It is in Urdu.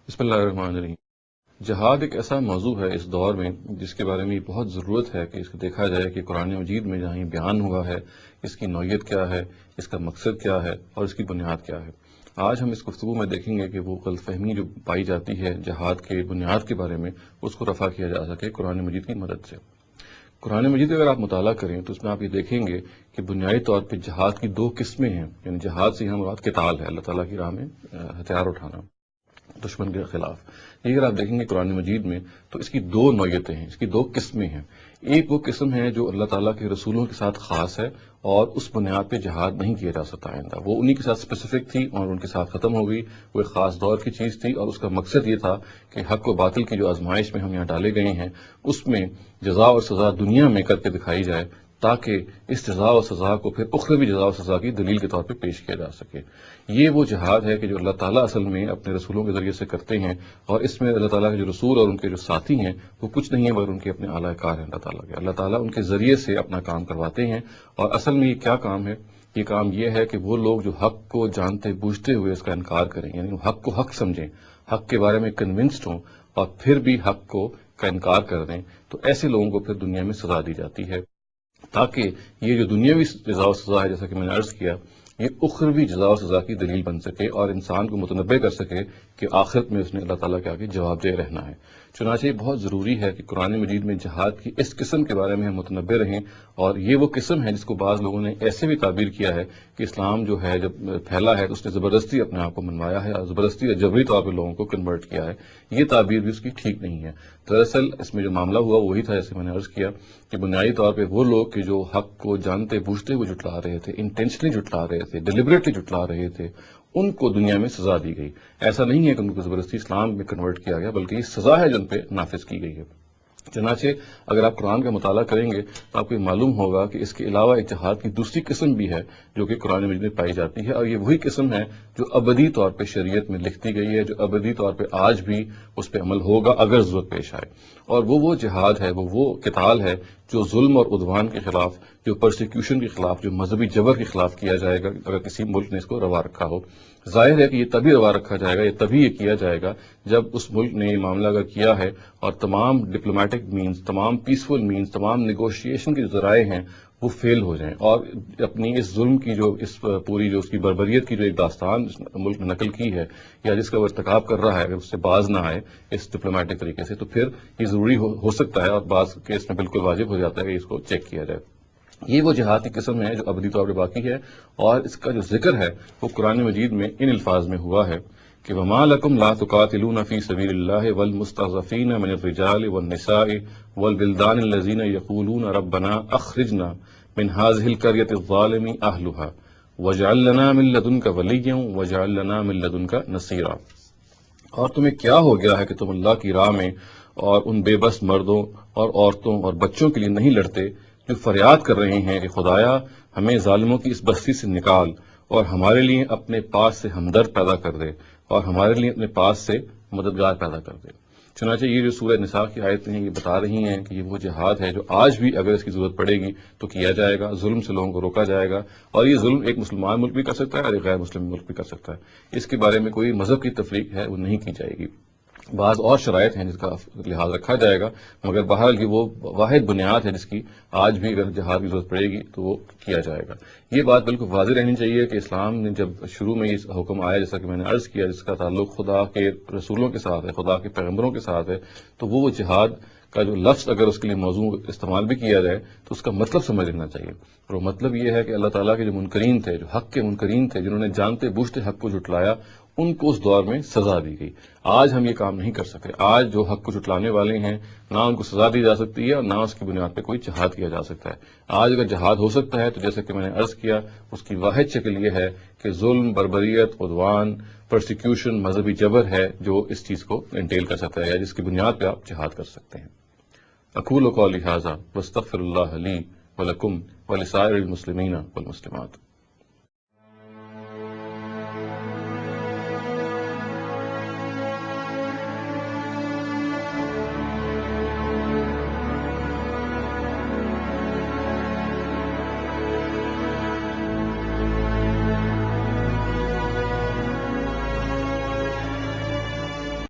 بسم اللہ الرحمن الرحیم۔ جہاد ایک ایسا موضوع ہے اس دور میں جس کے بارے میں بہت ضرورت ہے کہ اس کو دیکھا جائے کہ قرآن مجید میں جہاں یہ بیان ہوا ہے اس کی نوعیت کیا ہے، اس کا مقصد کیا ہے اور اس کی بنیاد کیا ہے۔ آج ہم اس گفتگو میں دیکھیں گے کہ وہ غلط فہمی جو پائی جاتی ہے جہاد کے بنیاد کے بارے میں اس کو رفع کیا جا سکے قرآن مجید کی مدد سے۔ قرآن مجید اگر آپ مطالعہ کریں تو اس میں آپ یہ دیکھیں گے کہ بنیادی طور پہ جہاد کی دو قسمیں ہیں، یعنی جہاد سے ہم مراد قتال ہے، اللہ تعالیٰ کی راہ میں ہتھیار اٹھانا دشمن کے خلاف۔ یہ اگر آپ دیکھیں گے قرآن مجید میں تو اس کی دو نوعیتیں ہیں، اس کی دو قسمیں ہیں۔ ایک وہ قسم ہے جو اللہ تعالیٰ کے رسولوں کے ساتھ خاص ہے اور اس بنیاد پہ جہاد نہیں کیا جا سکتا آئندہ، وہ انہی کے ساتھ اسپیسیفک تھی اور ان کے ساتھ ختم ہو گئی، وہ ایک خاص دور کی چیز تھی اور اس کا مقصد یہ تھا کہ حق و باطل کی جو آزمائش میں ہم یہاں ڈالے گئے ہیں اس میں جزا اور سزا دنیا میں کر کے دکھائی جائے تاکہ اس جزا و سزا کو پھر اخروی جزا و سزا کی دلیل کے طور پہ پیش کیا جا سکے۔ یہ وہ جہاد ہے کہ جو اللہ تعالیٰ اصل میں اپنے رسولوں کے ذریعے سے کرتے ہیں، اور اس میں اللہ تعالیٰ کے جو رسول اور ان کے جو ساتھی ہیں وہ کچھ نہیں ہے مگر ان کے اپنے اعلیٰ کار ہیں اللہ تعالیٰ ان کے ذریعے سے اپنا کام کرواتے ہیں۔ اور اصل میں یہ کیا کام ہے؟ یہ کام یہ ہے کہ وہ لوگ جو حق کو جانتے بوجھتے ہوئے اس کا انکار کریں، یعنی وہ حق کو حق سمجھیں، حق کے بارے میں کنونسڈ ہوں اور پھر بھی حق کو کا انکار کر دیں، تو ایسے لوگوں کو پھر دنیا میں سزا دی جاتی ہے تاکہ یہ جو دنیاوی جزا و سزا ہے، جیسا کہ میں نے عرض کیا، یہ اخروی جزا و سزا کی دلیل بن سکے اور انسان کو متنبع کر سکے کہ آخرت میں اس نے اللہ تعالیٰ کے آگے جواب دہ رہنا ہے۔ چنانچہ یہ بہت ضروری ہے کہ قرآن مجید میں جہاد کی اس قسم کے بارے میں ہم متنبع رہیں، اور یہ وہ قسم ہے جس کو بعض لوگوں نے ایسے بھی تعبیر کیا ہے کہ اسلام جو ہے جب پھیلا ہے تو اس نے زبردستی اپنے آپ کو منوایا ہے اور زبردستی اور جبری طور پہ لوگوں کو کنورٹ کیا ہے۔ یہ تعبیر بھی اس کی ٹھیک نہیں ہے۔ دراصل اس میں جو معاملہ ہوا وہی تھا جیسے میں نے عرض کیا کہ بنیادی طور پہ وہ لوگ کہ جو حق کو جانتے بوجھتے ہوئے جھٹلا رہے تھے، انٹینشنلی جھٹلا رہے تھے، ڈیلیبریٹلی جھٹلا رہے تھے، ان کو دنیا میں سزا دی گئی۔ ایسا نہیں ہے کہ ان کو زبردستی اسلام میں کنورٹ کیا گیا، بلکہ یہ سزا ہے جو ان پہ نافذ کی گئی ہے۔ چنانچہ اگر آپ قرآن کا مطالعہ کریں گے تو آپ کو معلوم ہوگا کہ اس کے علاوہ ایک جہاد کی دوسری قسم بھی ہے جو کہ قرآن مجید میں پائی جاتی ہے، اور یہ وہی قسم ہے جو ابدی طور پہ شریعت میں لکھ دی گئی ہے، جو ابدی طور پہ آج بھی اس پہ عمل ہوگا اگر ضرورت پیش آئے۔ اور وہ جہاد ہے، وہ قتال ہے جو ظلم اور عدوان کے خلاف، جو پرسیکیوشن کے خلاف، جو مذہبی جبر کے خلاف کیا جائے گا اگر کسی ملک نے اس کو روا رکھا ہو۔ ظاہر ہے کہ یہ تبھی روا رکھا جائے گا، یہ تبھی یہ کیا جائے گا جب اس ملک نے یہ معاملہ اگر کیا ہے اور تمام ڈپلومیٹک مینز، تمام پیسفل مینز، تمام نیگوشیشن کے جو ذرائع ہیں وہ فیل ہو جائیں، اور اپنی اس ظلم کی جو اس پوری جو اس کی بربریت کی جو ایک داستان اس ملک نے نقل کی ہے یا جس کا وہ ارتکاب کر رہا ہے، اگر اس سے باز نہ آئے اس ڈپلومیٹک طریقے سے تو پھر یہ ضروری ہو سکتا ہے، اور بعض کیس میں بالکل واجب ہو جاتا ہے کہ اس کو چیک کیا جائے۔ یہ وہ جہاد کی قسم ہے جو ابدی طور پہ باقی ہے، اور اس کا جو ذکر ہے وہ قرآن مجید میں ان الفاظ میں ہوا ہے کہ وَمَا لَكُمْ لَا تُقَاتِلُونَ فِي سَبِيلِ اللَّهِ وَالْمُسْتَضْعَفِينَ مِنَ الرِّجَالِ وَالنِّسَاءِ وَالْوِلْدَانِ الَّذِينَ يَقُولُونَ رَبَّنَا أَخْرِجْنَا مِنْ هَٰذِهِ الْقَرْيَةِ الظَّالِمِ أَهْلُهَا وَاجْعَل لَّنَا مِن لَّدُنكَ وَلِيًّا وَاجْعَل لَّنَا مِن لَّدُنكَ نَصِيرًا۔ اور تمہیں کیا ہو گیا ہے کہ تم اللہ کی راہ میں اور ان بے بس مردوں اور عورتوں اور بچوں کے لیے نہیں لڑتے جو فریاد کر رہے ہیں کہ خدایا ہمیں ظالموں کی اس بستی سے نکال اور ہمارے لیے اپنے پاس سے ہمدرد پیدا کر دے اور ہمارے لیے اپنے پاس سے مددگار پیدا کر دے۔ چنانچہ یہ جو سورہ نساء کی آیتیں ہیں یہ بتا رہی ہیں کہ یہ وہ جہاد ہے جو آج بھی اگر اس کی ضرورت پڑے گی تو کیا جائے گا، ظلم سے لوگوں کو روکا جائے گا، اور یہ ظلم ایک مسلمان ملک بھی کر سکتا ہے اور ایک غیر مسلم ملک بھی کر سکتا ہے۔ اس کے بارے میں کوئی مذہب کی تفریق ہے وہ نہیں کی جائے گی، بعض اور شرائط ہیں جس کا لحاظ رکھا جائے گا، مگر بہرحال یہ وہ واحد بنیاد ہے جس کی آج بھی اگر جہاد کی ضرورت پڑے گی تو وہ کیا جائے گا۔ یہ بات بالکل واضح رہنی چاہیے کہ اسلام نے جب شروع میں یہ حکم آیا جیسا کہ میں نے عرض کیا جس کا تعلق خدا کے رسولوں کے ساتھ ہے، خدا کے پیغمبروں کے ساتھ ہے، تو وہ جہاد کا جو لفظ اگر اس کے لیے موضوع استعمال بھی کیا جائے تو اس کا مطلب سمجھ لینا چاہیے، اور وہ مطلب یہ ہے کہ اللہ تعالیٰ کے جو منکرین تھے، جو حق کے منکرین تھے، جنہوں نے جانتے بوجھتے حق کو جھٹلایا، ان کو اس دور میں سزا دی گئی۔ آج ہم یہ کام نہیں کر سکتے، آج جو حق کو جھٹلانے والے ہیں نہ ان کو سزا دی جا سکتی ہے اور نہ اس کی بنیاد پہ کوئی جہاد کیا جا سکتا ہے۔ آج اگر جہاد ہو سکتا ہے تو جیسے کہ میں نے عرض کیا اس کی واحد شکل یہ ہے کہ ظلم، بربریت، عدوان، پرسیکیوشن، مذہبی جبر ہے جو اس چیز کو انٹیل کر سکتا ہے یا جس کی بنیاد پہ آپ جہاد کر سکتے ہیں۔ اقول قولی ھذا واستغفر اللہ لی ولکم ولسائر المسلمین والمسلمات۔